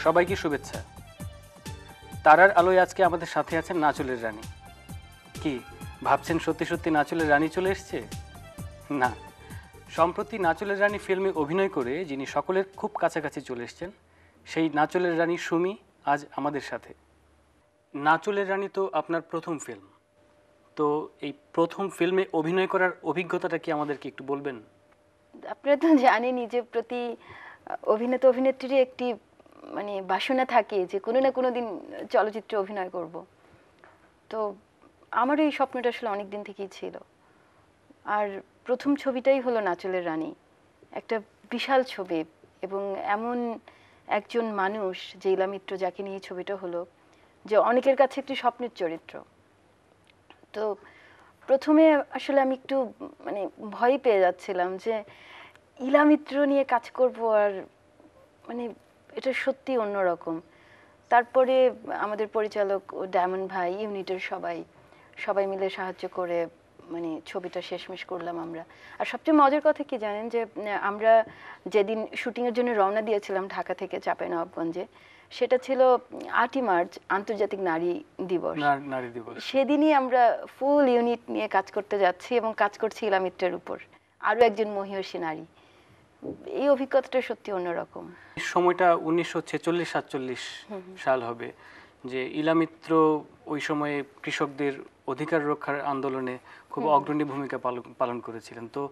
সবাইকে শুভেচ্ছা। তারার আলোয় আজকে আমাদের সাথে আছেন নাচুলের রানী। কি ভাবছেন সত্যি সত্যি নাচুলের রানী চলে এসেছে? না, সম্প্রতি নাচুলের রানী ফিল্মে অভিনয় করে যিনি সকলের খুব কাছাকাছি চলে এসেছেন, সেই নাচুলের রানী সুমি আজ আমাদের সাথে। নাচুলের রানী তো আপনার প্রথম ফিল্ম, তো এই প্রথম ফিল্মে অভিনয় করার অভিজ্ঞতাটা কি আমাদেরকে একটু বলবেন? আপনারা তো জানেনই যে প্রতি অভিনেতা অভিনেত্রীর একটি মানে বাসনা থাকে যে কোনো না কোনো দিন চলচ্চিত্রে অভিনয় করব। তো আমার এই স্বপ্নটা আসলে অনেক দিন থেকেই ছিল। আর প্রথম ছবিটাই হলো নাচুলের রানী, একটা বিশাল ছবি এবং এমন একজন মানুষ যে ইলা মিত্র, যাকে নিয়ে ছবিটা হলো, যে অনেকের কাছে একটি স্বপ্নের চরিত্র। তো প্রথমে আসলে আমি একটু মানে ভয় পেয়ে যাচ্ছিলাম যে ইলা মিত্র নিয়ে কাজ করব, আর মানে এটা সত্যি অন্যরকম। তারপরে আমাদের পরিচালক ও ডায়মন্ড ভাই, ইউনিটের সবাই মিলে সাহায্য করে মানে ছবিটা শেষমেশ করলাম আমরা। আর সবচেয়ে মজার কথা কি জানেন, যে আমরা যেদিন শুটিংয়ের জন্য রওনা দিয়েছিলাম ঢাকা থেকে চাঁপাইনবাবগঞ্জে, সেটা ছিল 8ই মার্চ, আন্তর্জাতিক নারী দিবস। নারী দিবস। সেদিনই আমরা ফুল ইউনিট নিয়ে কাজ করতে যাচ্ছি এবং কাজ করছি ইলা মিত্রের উপর, আরও একজন মহিয়সী নারী। এই অভিজ্ঞতাটা সত্যি অন্যরকম। সময়টা 1946-47 সাল হবে, যে ইলা মিত্র ওই সময়ে কৃষকদের অধিকার রক্ষার আন্দোলনে খুব অগ্রণী ভূমিকা পালন করেছিলেন। তো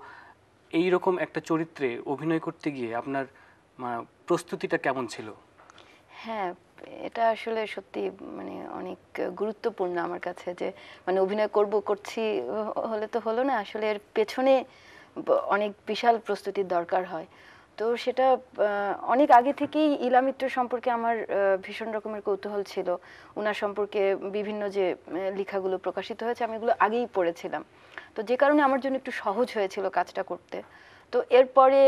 এই রকম একটা চরিত্রে অভিনয় করতে গিয়ে আপনার প্রস্তুতিটা কেমন ছিল? হ্যাঁ, এটা আসলে সত্যি মানে অনেক গুরুত্বপূর্ণ আমার কাছে, যে মানে অভিনয় করছি হলে তো হলো না, আসলে এর পেছনে অনেক বিশাল প্রস্তুতির দরকার হয়। তো সেটা অনেক আগে থেকেই ইলা মিত্র সম্পর্কে আমার ভীষণ রকমের কৌতূহল ছিল। ওনার সম্পর্কে বিভিন্ন যে লেখাগুলো প্রকাশিত হয়েছে, আমি এগুলো আগেই পড়েছিলাম। তো যে কারণে আমার জন্য একটু সহজ হয়েছিল কাজটা করতে। তো এরপরে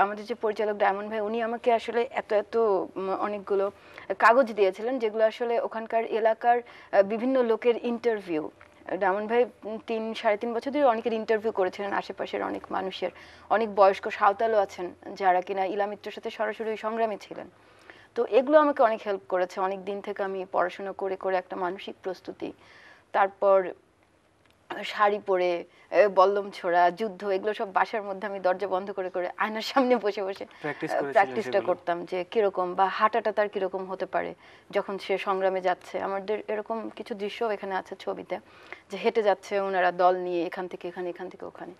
আমাদের যে পরিচালক ডায়মন্ড ভাই, উনি আমাকে আসলে এত অনেকগুলো কাগজ দিয়েছিলেন, যেগুলো আসলে ওখানকার এলাকার বিভিন্ন লোকের ইন্টারভিউ। ডায়মন্ড ভাই 3-3.5 বছর ধরে অনেকের ইন্টারভিউ করেছিলেন, আশেপাশের অনেক মানুষের, অনেক বয়স্ক সাঁওতালও আছেন যারা কিনা ইলা মিত্রের সাথে সরাসরি সংগ্রামী ছিলেন। তো এগুলো আমাকে অনেক হেল্প করেছে। অনেক দিন থেকে আমি পড়াশোনা করে করে একটা মানসিক প্রস্তুতি, তারপর শাড়ি পরে বল্লম ছোড়া, যুদ্ধ, এগুলো সব বাসার মধ্যে আমি দরজা বন্ধ করে করে আয়নার সামনে বসে বসে প্র্যাকটিসটা করতাম, যে কিরকম বা হাঁটাটা তার কিরকম হতে পারে যখন সে সংগ্রামে যাচ্ছে। আমাদের এরকম কিছু দৃশ্য এখানে আছে ছবিতে, যে হেঁটে যাচ্ছে ওনারা দল নিয়ে এখান থেকে এখানে, এখান থেকে ওখানে।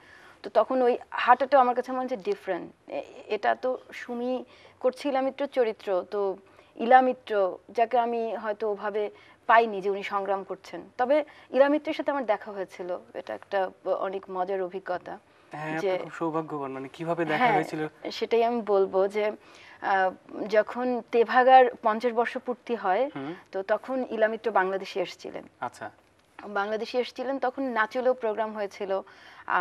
তো তখন ওই হাঁটাটা আমার কাছে মনে হচ্ছে ডিফারেন্ট। এটা তো সুমি করছে ইলা মিত্রের চরিত্র, তো ইলা মিত্র যাকে আমি হয়তো ওভাবে পাইনি যে উনি সংগ্রাম করছেন, তবে ইলা মিত্রের সাথে আমার দেখা হয়েছিল। এটা একটা অনেক মজার অভিজ্ঞতা। যে খুব সৌভাগ্যবান, মানে কিভাবে দেখা হয়েছিল সেটাই আমি বলবো, যে যখন তেভাগার 50 বর্ষ পূর্তি হয়, তো তখন ইলা মিত্র বাংলাদেশে এসেছিলেন। আচ্ছা, বাংলাদেশে এসেছিলেন, তখন নাচলেও প্রোগ্রাম হয়েছিল।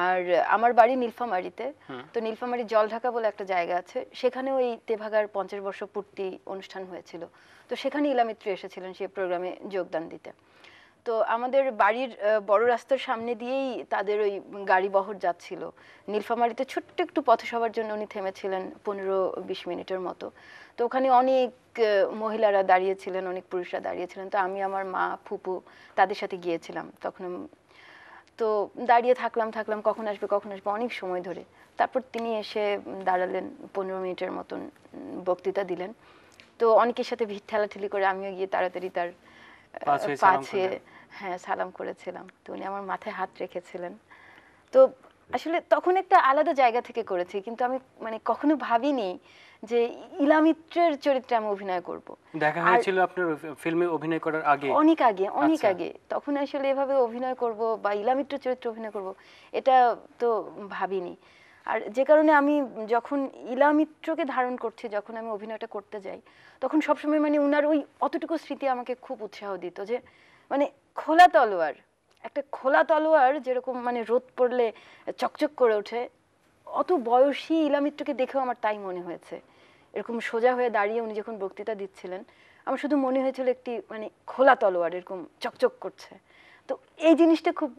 আর আমার বাড়ি নীলফামারীতে, তো নীলফামারী জলঢাকা বলে একটা জায়গা আছে, সেখানে ওই তেভাগার 50 বর্ষ পূর্তি অনুষ্ঠান হয়েছিল। তো সেখানে ইলা মিত্র এসেছিলেন সেই প্রোগ্রামে যোগদান দিতে। তো আমাদের বাড়ির বড় রাস্তার সামনে দিয়েই তাদের ওই গাড়ি বহর যাচ্ছিল। নীলফামারীতে ছোট্ট একটু পথসভার জন্য উনি থেমেছিলেন 15-20 মিনিটের মতো। তো ওখানে অনেক মহিলারা দাঁড়িয়েছিলেন, অনেক পুরুষরা দাঁড়িয়েছিলেন। তো আমি, আমার মা, ফুপু তাদের সাথে গিয়েছিলাম তখন। তো দাঁড়িয়ে থাকলাম কখন আসবে অনেক সময় ধরে। তারপর তিনি এসে দাঁড়ালেন, 15 মিনিটের মতন বক্তৃতা দিলেন। তো অনেকের সাথে ভিড় ঠেলাঠেলি করে আমিও গিয়ে তাড়াতাড়ি তার পাশে সালাম করেছিলাম। তো উনি আমার মাথায় হাত রেখেছিলেন। তো আসলে তখন একটা আলাদা জায়গা থেকে করেছি, কিন্তু আমি মানে কখনো ভাবিনি যে ইলা মিত্রের চরিত্রে আমি অভিনয় করব। দেখা হয়েছিল আপনার ফিল্মে অভিনয় করার আগে? অনেক আগে। তখন আসলে এভাবে অভিনয় করব বা ইলা মিত্রের চরিত্রে অভিনয় করব, এটা তো ভাবিনি। আর যে কারণে আমি যখন ইলা মিত্রকে ধারণ করছি, যখন আমি অভিনয়টা করতে যাই, তখন সবসময় মানে উনার ওই অতটুকু স্মৃতি আমাকে খুব উৎসাহ দিত, যে মানে খোলা তলোয়ার, একটা খোলা তলোয়ার যেরকম মানে রোদ পড়লে চকচক করে ওঠে, অত বয়সী ইলা মিত্রকে দেখেও আমার তাই মনে হয়েছে। এরকম সোজা হয়ে দাঁড়িয়ে উনি যখন বক্তৃতা দিচ্ছিলেন, আমার শুধু মনে হয়েছিল একটি মানে খোলা তলোয়ার এরকম চকচক করছে। তো এই জিনিসটা খুব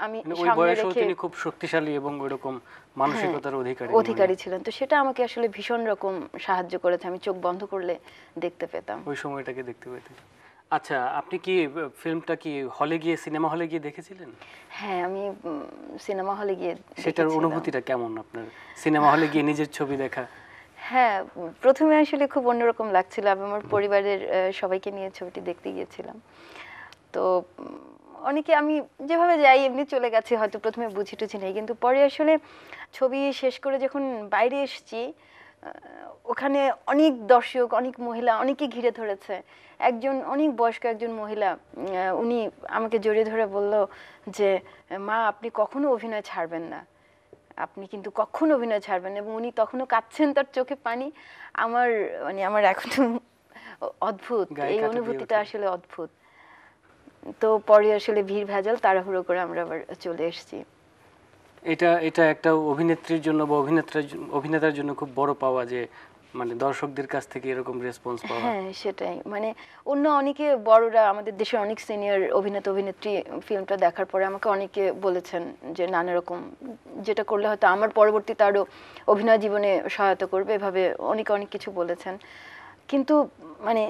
আমি মানে ওই সামনে বয়সেও রেখে তিনি খুব শক্তিশালী এবং ওইরকম মানসিকতার অধিকারী অধিকারী ছিলেন, তো সেটা আমাকে আসলে ভীষণ রকম সাহায্য করেছে। আমি চোখ বন্ধ করলে দেখতে পেতাম ওই সময়টাকে দেখতে পেতেন। আচ্ছা, আপনি কি ফিল্মটা কি হলে গিয়ে, সিনেমা হলে গিয়ে দেখেছিলেন? হ্যাঁ, আমি সিনেমা হলে গিয়ে সেটার দেখেছিলাম। অনুভূতিটা কেমন আপনার, সিনেমা হলে গিয়ে নিজের ছবি দেখা? হ্যাঁ, প্রথমে আসলে খুব অন্যরকম লাগছিল। আমি আমার পরিবারের সবাইকে নিয়ে ছবিটি দেখতে গিয়েছিলাম। তো অনেকে, আমি যেভাবে যাই এমনি চলে গেছি, হয়তো প্রথমে বুঝি টুঝি নেই, কিন্তু পরে আসলে ছবি শেষ করে যখন বাইরে এসেছি, ওখানে অনেক দর্শক, অনেক মহিলা অনেকে ঘিরে ধরেছে। একজন অনেক বয়স্ক একজন মহিলা, উনি আমাকে জড়িয়ে ধরে বলল যে, মা আপনি কখনো অভিনয় ছাড়বেন না, আপনি কিন্তু কখনো অভিনয় ছাড়বেন না। এবং উনি তখনও কাঁদছেন, তার চোখে পানি। আমার মানে আমার এখনো অদ্ভুত, গায়ে এই কাঁটা দিয়ে অনুভূতিটা ওঠে। আসলে অদ্ভুত। তো পরে আসলে ভিড় ভেজাল তাড়াহুড়ো করে আমরা আবার চলে এসেছি। এটা এটা একটা অভিনেত্রীর জন্য বা অভিনেতার জন্য খুব বড় পাওয়া, যে মানে দর্শকদের কাছ থেকে এরকম রেসপন্স পাওয়া। হ্যাঁ, সেটাই। মানে অন্য অনেকে বড়রা, আমাদের দেশের অনেক সিনিয়র অভিনেতা অভিনেত্রী ফিল্মটা দেখার পরে আমাকে অনেকে বলেছেন যে নানা রকম, যেটা করলে হয়তো আমার পরবর্তীতে আরো অভিনয় জীবনে সহায়তা করবে, এভাবে অনেকে অনেক কিছু বলেছেন। কিন্তু মানে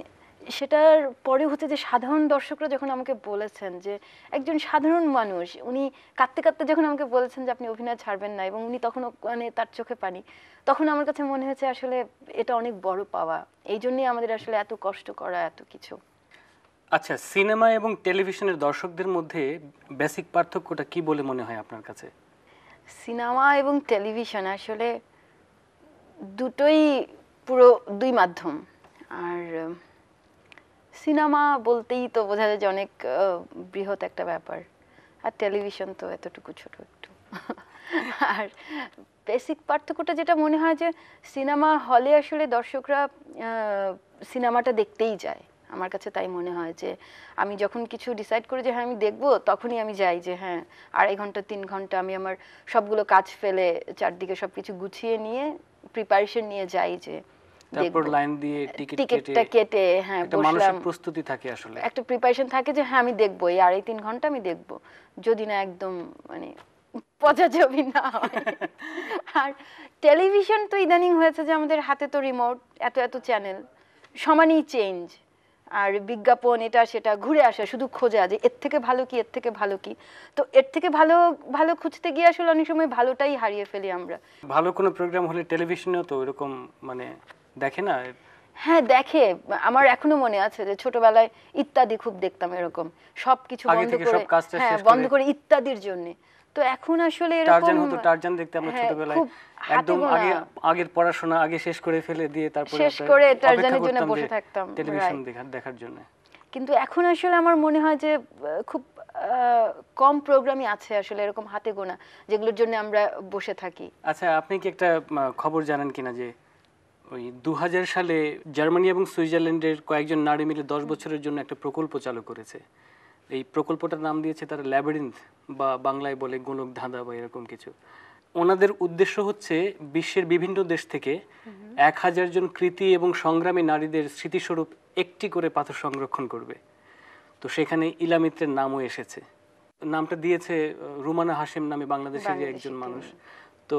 সেটার পরে হচ্ছে যে সাধারণ দর্শকরা যখন আমাকে বলেছেন, যে একজন সাধারণ মানুষ উনি কাঁদতে কাঁদতে যখন আমাকে বলেছেন যে আপনি অভিনয় ছাড়বেন না, এবং উনি তখনও মানে তার চোখে পানি, তখন আমার কাছে মনে হয়েছে আসলে এটা অনেক বড় পাওয়া। এই জন্যই আমাদের আসলে এত কষ্ট করা, এত কিছু। আচ্ছা, সিনেমা এবং টেলিভিশনের দর্শকদের মধ্যে বেসিক পার্থক্যটা কি বলে মনে হয় আপনার কাছে? সিনেমা এবং টেলিভিশন আসলে দুটোই পুরো দুই মাধ্যম। আর সিনেমা বলতেই তো বোঝা যায় যে অনেক বৃহৎ একটা ব্যাপার, আর টেলিভিশন তো এতটুকু ছোট একটু। আর বেসিক পার্থক্যটা যেটা মনে হয় যে সিনেমা হলে আসলে দর্শকরা সিনেমাটা দেখতেই যায়। আমার কাছে তাই মনে হয় যে আমি যখন কিছু ডিসাইড করি যে হ্যাঁ আমি দেখবো, তখনই আমি যাই যে হ্যাঁ 2.5 ঘন্টা 3 ঘন্টা আমি আমার সবগুলো কাজ ফেলে, চারদিকে সবকিছু গুছিয়ে নিয়ে, প্রিপারেশন নিয়ে যাই যে তারপর দেখবো। লাইন দিয়ে টিকিট টিকিটটা কেটে হ্যাঁ একটা বসলাম, মানসিক প্রস্তুতি থাকে আসলে। একটা প্রিপারেশন থাকে যে হ্যাঁ আমি দেখবো, এই 2.5-3 ঘন্টা আমি দেখবো, যদি না একদম মানে পচা ছবি না হয়। আর টেলিভিশন তো ইদানিং হয়েছে যে আমাদের হাতে তো রিমোট, এত এত চ্যানেল, সমানই চেঞ্জ, আর বিজ্ঞাপন এটা সেটা ঘুরে আসে, শুধু খোঁজা যে এর থেকে ভালো কি, এর থেকে ভালো কি। তো এর থেকে ভালো ভালো খুঁজতে গিয়ে আসলে অনেক সময় ভালোটাই হারিয়ে ফেলি আমরা। ভালো কোনো প্রোগ্রাম হলে টেলিভিশনেও তো এরকম মানে দেখে না? হ্যাঁ দেখে, আমার এখনো মনে আছে যে ছোটবেলায় ইত্যাদি খুব দেখতাম, এরকম সবকিছু আগে বন্ধ থেকে করে, সব কাজটা হ্যাঁ শেষ বন্ধ করে করে ইত্যাদির জন্য। তো এখন আসলে টারজান এরকম হতো, টারজান দেখতে আমরা হ্যাঁ, ছোটবেলায় খুব হাতে একদম গোনা আগে আগের পড়াশোনা আগে শেষ করে ফেলে দিয়ে তারপরে শেষ আমরা করে অপেক্ষা টারজানের জন্য করতাম বসে যে থাকতাম, টেলিভিশন right। দেখার জন্য। কিন্তু এখন আসলে আমার মনে হয় যে খুব কম প্রোগ্রামই আছে আসলে এরকম হাতে গোনা, যেগুলোর জন্য আমরা বসে থাকি। আচ্ছা, আপনি কি একটা খবর জানেন কিনা যে ওই 2000 সালে জার্মানি এবং সুইজারল্যান্ডের কয়েকজন নারী মিলে 10 বছরের জন্য একটা প্রকল্প চালু করেছে। এই প্রকল্পটার নাম দিয়েছে তারা ল্যাবিরিন্থ, বা বাংলায় বলে গোলক ধাঁধা বা এরকম কিছু। ওনাদের উদ্দেশ্য হচ্ছে বিশ্বের বিভিন্ন দেশ থেকে 1000 জন কৃতী এবং সংগ্রামী নারীদের স্মৃতিস্বরূপ একটি করে পাথর সংরক্ষণ করবে। তো সেখানে ইলা মিত্রের নামও এসেছে। নামটা দিয়েছে রুমানা হাশেম নামে বাংলাদেশেরই একজন মানুষ। তো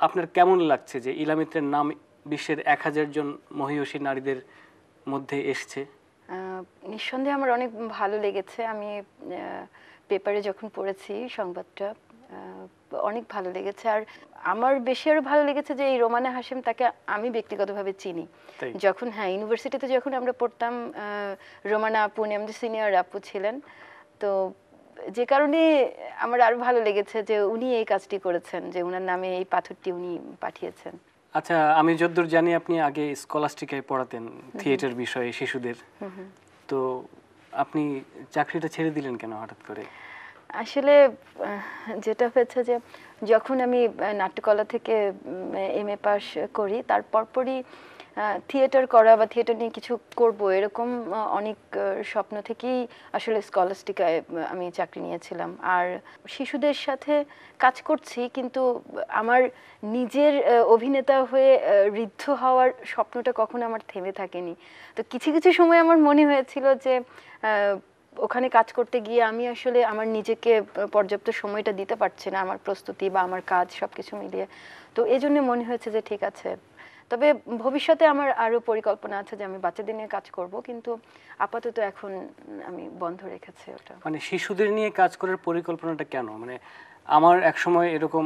আপনার কেমন লাগছে যে ইলা মিত্রের নাম বিশ্বের 1000 জন মহিয়সী নারীদের মধ্যে এসছে? নিঃসন্দেহে আমার অনেক ভালো লেগেছে। আমি পেপারে যখন পড়েছি সংবাদটা, অনেক ভালো লেগেছে। আর আমার বেশি আরো ভালো লেগেছে যে এই রোমানা হাশেম, তাকে আমি ব্যক্তিগতভাবে চিনি। যখন হ্যাঁ ইউনিভার্সিটিতে যখন আমরা পড়তাম, রোমানা আপু উনি আমাদের সিনিয়র আপু ছিলেন। তো যে কারণে আমার আরো ভালো লেগেছে যে উনি এই কাজটি করেছেন, যে উনার নামে এই পাথরটি উনি পাঠিয়েছেন। আচ্ছা, আমি যতদূর জানি আপনি আগে স্কলাস্টিকায় পড়াতেন থিয়েটার বিষয়ে শিশুদের। তো আপনি চাকরিটা ছেড়ে দিলেন কেন হঠাৎ করে? আসলে যেটা হয়েছে যে যখন আমি নাট্যকলা থেকে এমএ পাস করি, তার পরপরই থিয়েটার করা বা থিয়েটার নিয়ে কিছু করব এরকম অনেক স্বপ্ন থেকেই আসলে স্কলাস্টিকায় আমি চাকরি নিয়েছিলাম। আর শিশুদের সাথে কাজ করছি, কিন্তু আমার নিজের অভিনেতা হয়ে ঋদ্ধ হওয়ার স্বপ্নটা কখনো আমার থেমে থাকেনি। তো কিছু কিছু সময় আমার মনে হয়েছিল যে ওখানে কাজ করতে গিয়ে আমি আসলে আমার নিজেকে পর্যাপ্ত সময়টা দিতে পারছি না, আমার প্রস্তুতি বা আমার কাজ সবকিছু মিলিয়ে। তো এই জন্য মনে হয়েছে যে ঠিক আছে, তবে ভবিষ্যতে আমার আরো পরিকল্পনা আছে যে আমি বাচ্চাদের নিয়ে কাজ করব, কিন্তু আপাতত এখন আমি বন্ধ রেখেছি ওটা। মানে শিশুদের নিয়ে কাজ করার পরিকল্পনাটা কেন? মানে আমার একসময় এরকম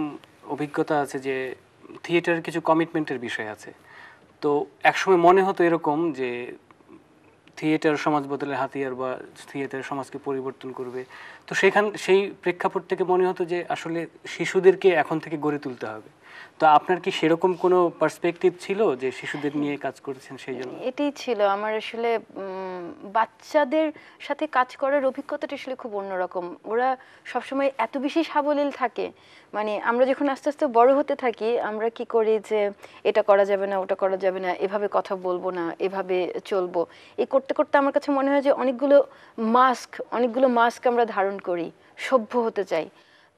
অভিজ্ঞতা আছে যে থিয়েটারের কিছু কমিটমেন্টের বিষয় আছে। তো একসময় মনে হতো এরকম যে থিয়েটার সমাজ বদলের হাতিয়ার বা থিয়েটার সমাজকে পরিবর্তন করবে। তো সেই প্রেক্ষাপট থেকে মনে হতো যে আসলে শিশুদেরকে এখন থেকে গড়ে তুলতে হবে। তো আপনার কি সেরকম কোনো পার্সপেক্টিভ ছিল যে শিশুদের নিয়ে কাজ করেছেন সেই জন্য? এটাই ছিল আমার আসলে বাচ্চাদের সাথে কাজ করার অভিজ্ঞতাটা আসলে খুব অন্যরকম। ওরা সবসময় এত বেশি সাবলীল থাকে, মানে আমরা যখন আস্তে আস্তে বড় হতে থাকি আমরা কি করি যে এটা করা যাবে না, ওটা করা যাবে না, এভাবে কথা বলবো না, এভাবে চলবো। এই করতে করতে আমার কাছে মনে হয় যে অনেকগুলো মাস্ক আমরা ধারণ করি, সভ্য হতে চাই।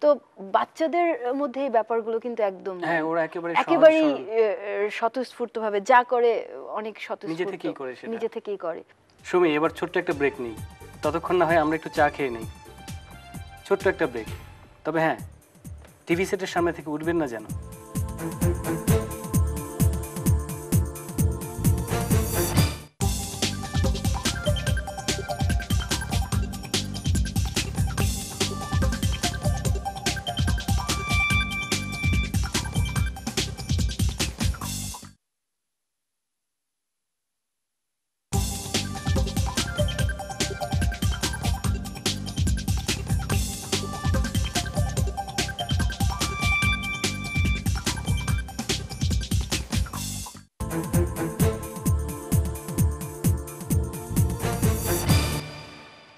তো বাচ্চাদের মধ্যে এই ব্যাপারগুলো কিন্তু একদম হ্যাঁ, ওরা একেবারে একেবারেই স্বতঃস্ফূর্তভাবে যা করে, অনেক নিজে স্বতঃস্ফূর্ত, থেকেই করে সেটা। নিজে থেকেই করে। সুমি, এবার ছোট্ট একটা ব্রেক নিই। ততক্ষণ না হয় আমরা একটু চা খেয়ে নিই। ছোট্ট একটা ব্রেক। তবে হ্যাঁ, টিভি সেটের সামনে থেকে উঠবেন না যেন।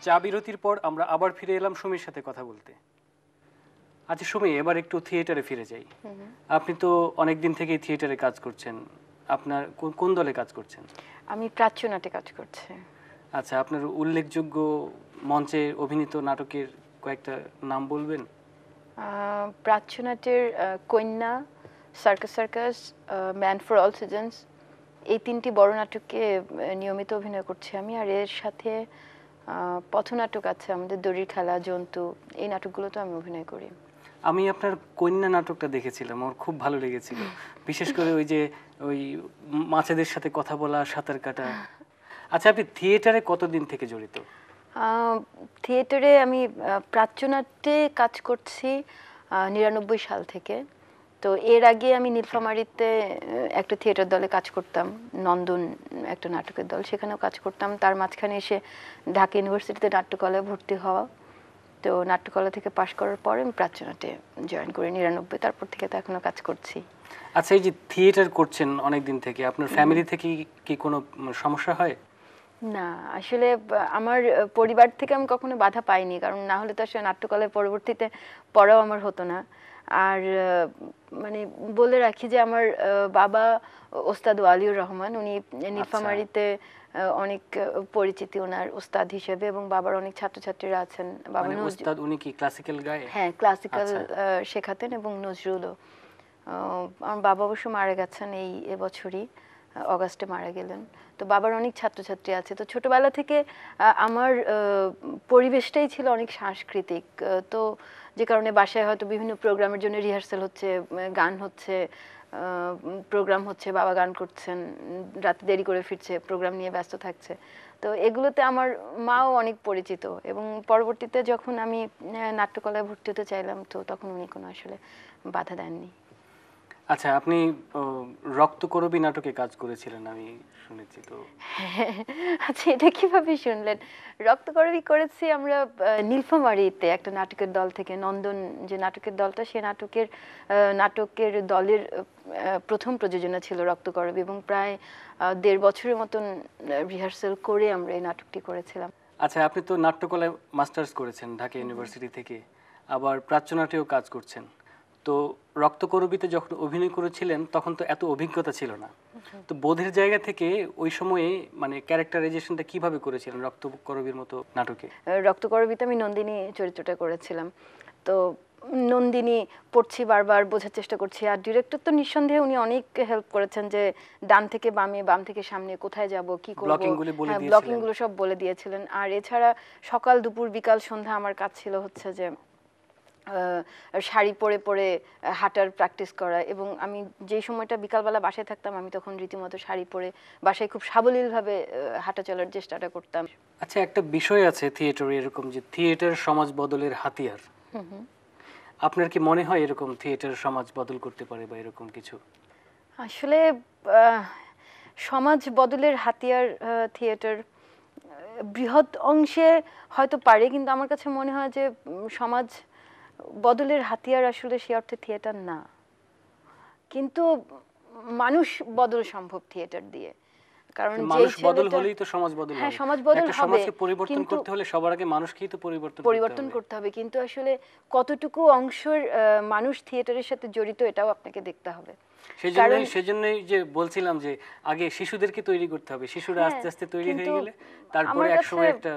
চা বিরতির পর আমরা আবার ফিরে এলাম সুমির সাথে কথা বলতে। আচ্ছা সুমি, এবার একটু থিয়েটারে ফিরে যাই। আপনি তো অনেকদিন থেকেই থিয়েটারে কাজ করছেন। আপনার কোন দলে কাজ করছেন? আমি প্রাচ্য নাটে কাজ করছি। আচ্ছা, আপনার উল্লেখযোগ্য মঞ্চে অভিনীত নাটকের কয়েকটা নাম বলবেন? প্রাচ্য নাটের কন্যা, circus circus, man for all seasons, এই তিনটি বড় নাটকে নিয়মিত অভিনয় করছি আমি। আর এর সাথে পথনাটক আছে আমাদের, দড়ির খেলা, জন্তু, এই নাটকগুলোতে আমি অভিনয় করি। আমি আপনার কন্যা নাটকটা দেখেছিলাম, আমার খুব ভালো লেগেছিল। বিশেষ করে ওই মাছেদের সাথে কথা বলা, সাঁতার কাটা। আচ্ছা, আপনি থিয়েটারে কতদিন থেকে জড়িত? থিয়েটারে আমি প্রাচ্যনাট্যে কাজ করছি 99 সাল থেকে। তো এর আগে আমি নীলফামারীতে একটা থিয়েটার দলে কাজ করতাম, নন্দন একটা নাটকের দল, সেখানেও কাজ করতাম। তার মাঝখানে এসে ঢাকা ইউনিভার্সিটিতে নাট্যকলায় ভর্তি হওয়া। তো নাট্যকলা থেকে পাশ করার পরে আমি প্রাচ্যনাটে জয়েন করি 99, তারপর থেকে তো এখনো কাজ করছি। আচ্ছা, এই যে থিয়েটার করছেন অনেক দিন থেকে, আপনার ফ্যামিলি থেকে কি কোনো সমস্যা হয়? না, আসলে আমার পরিবার থেকে আমি কখনো বাধা পাইনি, কারণ না হলে তো আসলে নাট্যকলায় পরবর্তীতে পড়াও আমার হতো না। আর মানে বলে রাখি যে আমার বাবা ওস্তাদ ওয়ালিউর রহমান, উনি নীলফামারীতে অনেক পরিচিতি ওনার ওস্তাদ হিসেবে, এবং বাবার অনেক ছাত্রছাত্রীরা আছেন। বাবা মানে ওস্তাদ উনি কি ক্লাসিক্যাল গায়? হ্যাঁ, ক্লাসিক্যাল শেখাতেন এবং নজরুলও। আমার বাবা অবশ্য মারা গেছেন এই এবছরই, অগাস্টে মারা গেলেন। তো বাবার অনেক ছাত্রছাত্রী আছে। তো ছোটবেলা থেকে আমার পরিবেশটাই ছিল অনেক সাংস্কৃতিক। তো যে কারণে বাসায় হয়তো বিভিন্ন প্রোগ্রামের জন্য রিহার্সাল হচ্ছে, গান হচ্ছে, প্রোগ্রাম হচ্ছে, বাবা গান করছেন, রাতে দেরি করে ফিরছে, প্রোগ্রাম নিয়ে ব্যস্ত থাকছে। তো এগুলোতে আমার মাও অনেক পরিচিত, এবং পরবর্তীতে যখন আমি নাট্যকলায় ভর্তি হতে চাইলাম, তো তখন উনি কোনো আসলে বাধা দেননি। আচ্ছা, আপনি রক্তকরবী নাটকে কাজ করেছিলেন আমি শুনেছি। তো আচ্ছা, এটা কিভাবে শুনলেন? রক্তকরবী করেছি আমরা নীলফামারীতে একটা নাটকের দল থেকে। নন্দন যে নাটকের দলটা, সে নাটকের দলের প্রথম প্রযোজনা ছিল রক্তকরবী, এবং প্রায় 1.5 বছরের মতন রিহার্সাল করে আমরা এই নাটকটি করেছিলাম। আচ্ছা, আপনি তো নাট্যকলায় মাস্টার্স করেছেন ঢাকা ইউনিভার্সিটি থেকে, আবার প্রাচ্যনাটেও কাজ করছেন। তো রক্তকরবীতে যখন অভিনয় করেছিলেন তখন তো এত অভিজ্ঞতা ছিল না। তো বোধের জায়গা থেকে ওই সময়ে মানে ক্যারেক্টারাইজেশনটা কিভাবে করেছিলেন রক্তকরবীর মতো নাটকে? রক্তকরবীতে আমি নন্দিনী চরিত্রটা করেছিলাম। তো নন্দিনী পড়ছি, বারবার বোঝার চেষ্টা করছি। আর ডিরেক্টর তো নিঃসন্দেহে উনি অনেক হেল্প করেছেন, যে ডান থেকে বামে, বাম থেকে সামনে, কোথায় যাব, কি করব, হ্যাঁ ব্লকিং গুলো সব বলে দিয়েছিলেন। আর এছাড়া সকাল দুপুর বিকাল সন্ধ্যা আমার কাজ ছিল হচ্ছে যে শাড়ি পরে পরে হাঁটার প্র্যাকটিস করা। এবং আমি যেই সময়টা বিকালবেলা বাসায় থাকতাম, আমি তখন রীতিমতো শাড়ি পরে বাসায় খুব সাবলীলভাবে হাঁটা চলার চেষ্টাটা করতাম। আচ্ছা, একটা বিষয় আছে থিয়েটারে এরকম, যে থিয়েটার সমাজ বদলের হাতিয়ার। আপনার কি মনে হয় এরকম থিয়েটার সমাজ বদল করতে পারে বা এরকম কিছু? আসলে সমাজ বদলের হাতিয়ার থিয়েটার বৃহৎ অংশে হয়তো পারে, কিন্তু আমার কাছে মনে হয় যে সমাজ বদলের হাতিয়ার আসলে সে অর্থে থিয়েটার না। কিন্তু মানুষ বদল সম্ভব থিয়েটার দিয়ে, কারণ মানুষ বদল হলেই তো সমাজ বদল হবে। হ্যাঁ, সমাজ বদল একটা হবে, সমাজকে পরিবর্তন করতে হলে সবার আগে মানুষকেই তো পরিবর্তন করতে হবে। কিন্তু আসলে কতটুকু অংশের মানুষ থিয়েটারের সাথে জড়িত এটাও আপনাকে দেখতে হবে। সেজন্যই যে বলছিলাম যে আগে শিশুদেরকে তৈরি করতে হবে, শিশুরা আস্তে আস্তে তৈরি হয়ে গেলে তারপরে একসময় একটা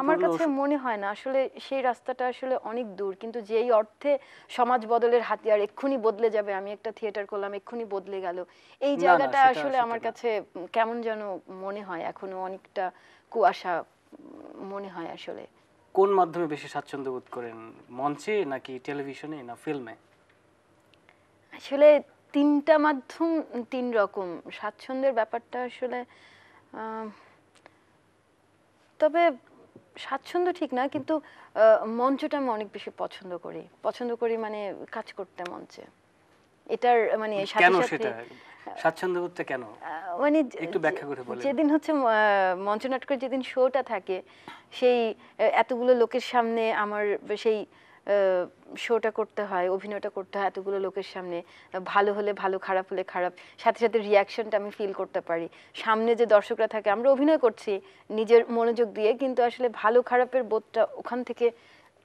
আমার কাছে মনে হয় না আসলে সেই রাস্তাটা আসলে অনেক দূর। কিন্তু যেই অর্থে সমাজ বদলের হাতিয়ার এক্ষুনি বদলে যাবে, আমি একটা থিয়েটার করলাম এক্ষুনি বদলে গেল, এই জায়গাটা আসলে আমার কাছে কেমন যেন মনে হয়, এখনো অনেকটা কুয়াশা মনে হয়। আসলে কোন মাধ্যমে বেশি স্বাচ্ছন্দ্য বোধ করেন, মঞ্চে নাকি টেলিভিশনে না ফিল্মে? আসলে তিনটা মাধ্যম তিন রকম। স্বাচ্ছন্দ্যের ব্যাপারটা আসলে তবে স্বাচ্ছন্দ্য ঠিক না, কিন্তু মঞ্চটা আমি অনেক বেশি পছন্দ করি মানে কাজ করতে মঞ্চে। এটার মানে কেন সেটা স্বাচ্ছন্দ্যবোধটা কেন, মানে একটু ব্যাখ্যা করে বলেন। যেদিন হচ্ছে মঞ্চনাটকের যেদিন শোটা থাকে, সেই এতগুলো লোকের সামনে আমার সেই শোটা করতে হয়, অভিনয়টা করতে হয় এতগুলো লোকের সামনে, ভালো হলে ভালো, খারাপ হলে খারাপ, সাথে সাথে রিয়াকশনটা আমি ফিল করতে পারি। সামনে যে দর্শকরা থাকে, আমরা অভিনয় করছি নিজের মনোযোগ দিয়ে, কিন্তু আসলে ভালো খারাপের বোধটা ওখান থেকে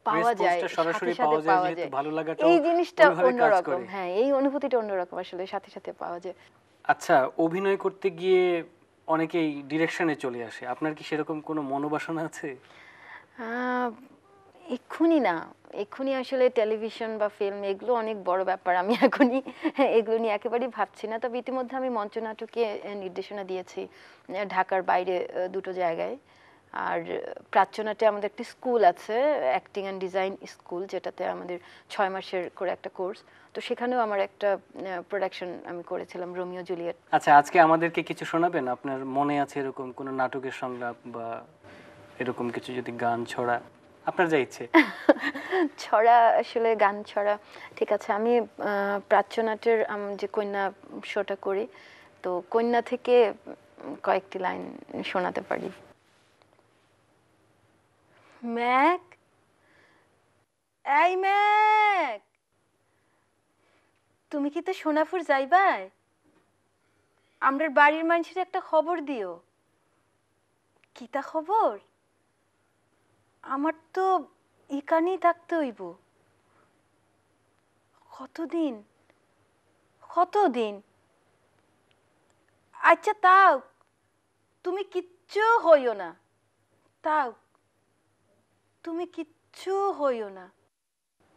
পাওয়া যায়, সাথে সাথে পাওয়া যায়। এই জিনিসটা অন্যরকম, হ্যাঁ এই অনুভূতিটা অন্যরকম আসলে সাথে সাথে পাওয়া যায়। আচ্ছা, অভিনয় করতে গিয়ে অনেকেই ডিরেকশনে চলে আসে, আপনার কি সেরকম কোনো মনোবাসনা আছে? এক্ষুনি আসলে টেলিভিশন বা ফিল্ম এগুলো অনেক বড় ব্যাপার, আমি এখনই এগুলো নিয়ে একেবারেই ভাবছি না। তবে ইতিমধ্যে আমি মঞ্চনাটকে নির্দেশনা দিয়েছি ঢাকার বাইরে দুটো জায়গায়। আর প্রাচ্যনাটে আমাদের একটি স্কুল আছে, অ্যাক্টিং অ্যান্ড ডিজাইন স্কুল, যেটাতে আমাদের 6 মাসের করে একটা কোর্স। তো সেখানেও আমার একটা প্রোডাকশন আমি করেছিলাম, রোমিও জুলিয়েট। আচ্ছা, আজকে আমাদেরকে কিছু শোনাবেন? আপনার মনে আছে এরকম কোন নাটকের সংলাপ বা এরকম কিছু, যদি গান, ছড়া, আপনার যা ইচ্ছে। ছড়া, আসলে গান ছড়া ঠিক আছে। আমি প্রাচ্যনাটের যে কন্যা শোটা করি, তো কন্যা থেকে কয়েকটি লাইন শোনাতে পারি। ম্যাক, এই ম্যাক, তুমি কি তো সোনাপুর যাইবাই? আমরার বাড়ির মানুষের একটা খবর দিও। কিতা খবর? আমার তো ইকানি থাকতে হইব। কতদিন? আচ্ছা তাও, তুমি কিচ্ছু হইও না, তাও তুমি কিচ্ছু হইও না।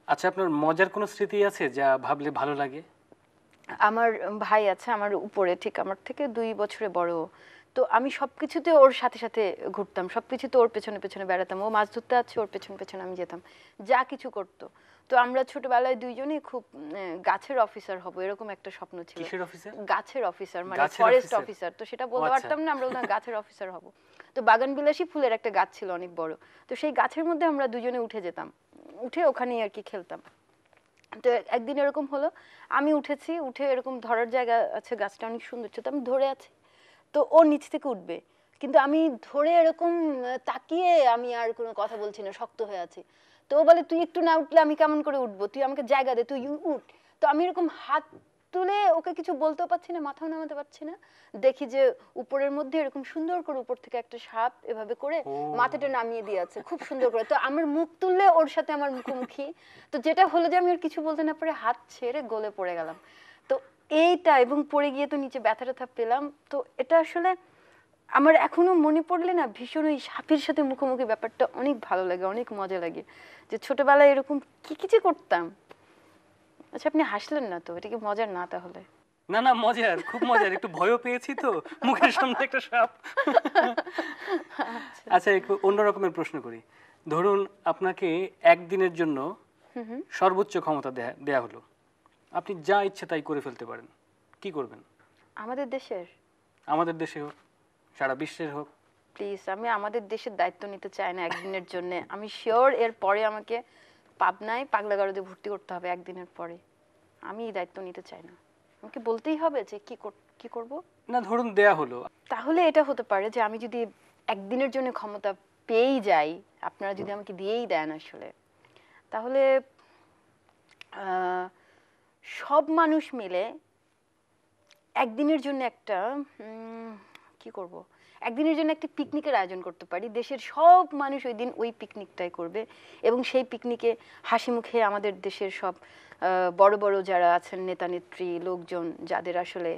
আচ্ছা, আপনার মজার কোনো স্মৃতি আছে যা ভাবলে ভালো লাগে? আমার ভাই আছে আমার উপরে, ঠিক আমার থেকে 2 বছরে বড়। তো আমি সবকিছুতে ওর সাথে সাথে ঘুরতাম, সবকিছুতে ওর পেছনে পেছনে বেড়াতাম। ও মাছ ধরতে আছে, ওর পেছনে পেছনে আমি যেতাম, যা কিছু করতো। তো আমরা ছোটবেলায় দুইজনেই খুব গাছের অফিসার হব এরকম একটা স্বপ্ন ছিল। কিসের অফিসার? গাছের অফিসার, মানে ফরেস্ট অফিসার। তো সেটা বলতে পারতাম না, আমরা বলতাম গাছের অফিসার হব। তো বাগান বিলাসী ফুলের একটা গাছ ছিল অনেক বড়, তো সেই গাছের মধ্যে আমরা দুজনে উঠে যেতাম, উঠে ওখানেই আর কি খেলতাম। তো একদিন এরকম হলো, আমি উঠেছি, উঠে এরকম ধরার জায়গা আছে, গাছটা অনেক সুন্দর ছিল, আমি ধরে আছি। তো ও নিচ থেকে উঠবে, কিন্তু আমি ধরে এরকম তাকিয়ে আমি আর কোনো কথা বলছি না, শক্ত হয়ে আছি। তো ও বলে তুই একটু না উঠলে আমি কেমন করে উঠবো, তুই আমাকে জায়গা দে, তুই উঠ। তো আমি এরকম হাত তুলে ওকে কিছু বলতেও পারছি না, মাথাও নামাতে পারছি না। দেখি যে উপরের মধ্যে এরকম সুন্দর করে উপর থেকে একটা সাপ এভাবে করে মাথাটা নামিয়ে দিয়ে আছে খুব সুন্দর করে। তো আমার মুখ তুললে ওর সাথে আমার মুখোমুখি। তো যেটা হলো যে আমি ওর কিছু বলতে না পারে হাত ছেড়ে গলে পড়ে গেলাম। তো এইটা, এবং পড়ে গিয়ে তো নিচে ব্যথা ট্যাথা পেলাম। তো এটা আসলে আমার এখনো মনে পড়লে না ভীষণ ওই সাপের সাথে মুখোমুখি ব্যাপারটা অনেক ভালো লাগে, অনেক মজা লাগে, যে ছোটবেলায় এরকম কি কি যে করতাম। আচ্ছা, আপনি হাসলেন না তো, এটা কি মজার না তাহলে? না না, মজার, খুব মজার, একটু ভয়ও পেয়েছি তো, মুখের সামনে একটা সাপ। আচ্ছা, একটু অন্য রকমের প্রশ্ন করি। ধরুন আপনাকে একদিনের জন্য সর্বোচ্চ ক্ষমতা দেয়া হলো, আপনি যা ইচ্ছে তাই করে ফেলতে পারেন, কি করবেন? আমাদের দেশের? আমাদের দেশে হোক, সারা বিশ্বের হোক। প্লিজ, আমি আমাদের দেশের দায়িত্ব নিতে চাই না একদিনের জন্য। আমি শিওর এর পরে আমাকে পাবনায় পাগলাগারদে ভর্তি করতে হবে একদিনের পরে। আমি এই দায়িত্ব নিতে চাই না। আমাকে বলতেই হবে যে কি করব। না, ধরুন দেয়া হলো। তাহলে এটা হতে পারে যে আমি যদি একদিনের জন্য ক্ষমতা পেয়েই যাই, আপনারা যদি আমাকে দিয়েই দেন আসলে, তাহলে সব মানুষ মিলে একদিনের জন্য একটা কি করব, একদিনের জন্য একটা পিকনিকের আয়োজন করতে পারি। দেশের সব মানুষ ওই দিন ওই পিকনিকটাই করবে, এবং সেই পিকনিকে হাসি মুখে আমাদের দেশের সব বড় বড় যারা আছেন, নেতা নেত্রী, লোকজন, যাদের আসলে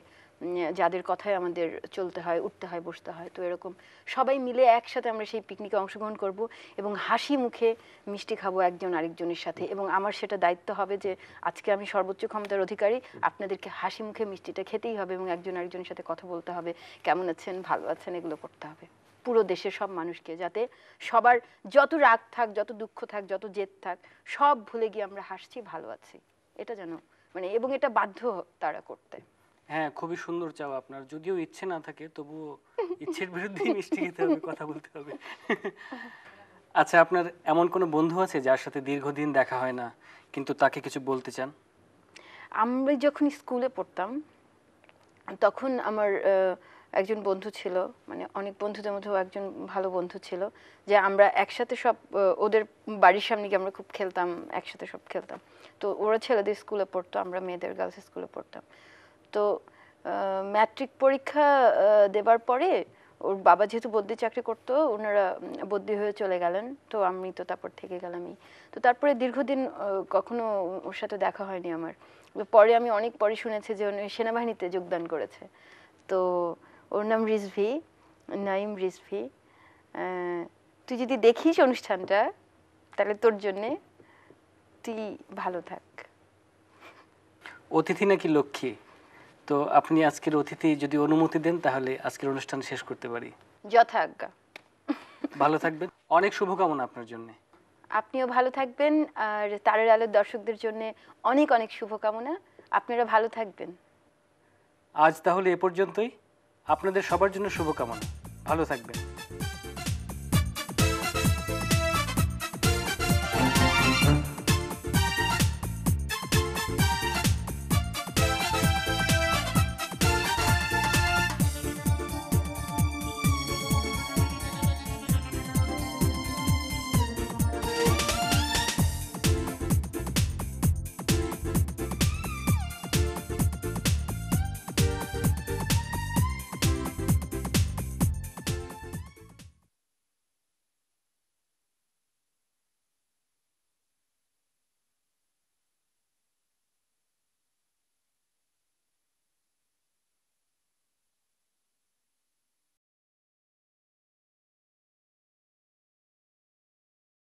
যাদের কথায় আমাদের চলতে হয়, উঠতে হয়, বসতে হয়, তো এরকম সবাই মিলে একসাথে আমরা সেই পিকনিকে অংশগ্রহণ করব এবং হাসি মুখে মিষ্টি খাবো একজন আরেকজনের সাথে। এবং আমার সেটা দায়িত্ব হবে যে আজকে আমি সর্বোচ্চ ক্ষমতার অধিকারী, আপনাদেরকে হাসি মুখে মিষ্টিটা খেতেই হবে এবং একজন আরেকজনের সাথে কথা বলতে হবে, কেমন আছেন, ভালো আছেন, এগুলো করতে হবে পুরো দেশের সব মানুষকে, যাতে সবার যত রাগ থাক, যত দুঃখ থাক, যত জেদ থাক, সব ভুলে গিয়ে আমরা হাসছি, ভালো আছি, এটা যেন মানে, এবং এটা বাধ্য তারা করতে। হ্যাঁ, খুবই সুন্দর চাওয়া আপনার, যদিও ইচ্ছে না থাকে তবুও ইচ্ছের বিরুদ্ধে মিষ্টি খেতে হবে, কথা বলতে হবে। আচ্ছা, আপনার এমন কোনো বন্ধু আছে যার সাথে দীর্ঘদিন দেখা হয় না কিন্তু তাকে কিছু বলতে চান? আমি যখন স্কুলে পড়তাম তখন আমার একজন বন্ধু ছিল, মানে অনেক বন্ধুদের মধ্যেও একজন ভালো বন্ধু ছিল, যে আমরা একসাথে সব ওদের বাড়ির সামনে গিয়ে আমরা খুব খেলতাম, একসাথে সব খেলতাম। তো ওরা ছেলেদের স্কুলে পড়তো, আমরা মেয়েদের গার্লস স্কুলে পড়তাম। তো ম্যাট্রিক পরীক্ষা দেবার পরে ওর বাবা যেহেতু বদ্যি চাকরি করতো, ওনারা বদ্যি হয়ে চলে গেলেন, তো আমি তো তারপর থেকে গেলামই। তো তারপরে দীর্ঘদিন কখনো ওর সাথে দেখা হয়নি আমার। পরে আমি অনেক পরে শুনেছি যে উনি সেনাবাহিনীতে যোগদান করেছে। তো ওর নাম রিজভি, নাইম রিজভি। তুই যদি দেখিস অনুষ্ঠানটা তাহলে তোর জন্যে, তুই ভালো থাক। অতিথি নাকি লক্ষ্মী, তো আপনি আজকের অতিথি, যদি অনুমতি দেন তাহলে আজকের অনুষ্ঠান শেষ করতে পারি। যথাজ্ঞা। ভালো থাকবেন, অনেক শুভকামনা আপনার জন্য। আপনিও ভালো থাকবেন, আর তারের আলোর দর্শকদের জন্য অনেক অনেক শুভকামনা। আপনারা ভালো থাকবেন। আজ তাহলে এ পর্যন্তই, আপনাদের সবার জন্য শুভকামনা, ভালো থাকবেন।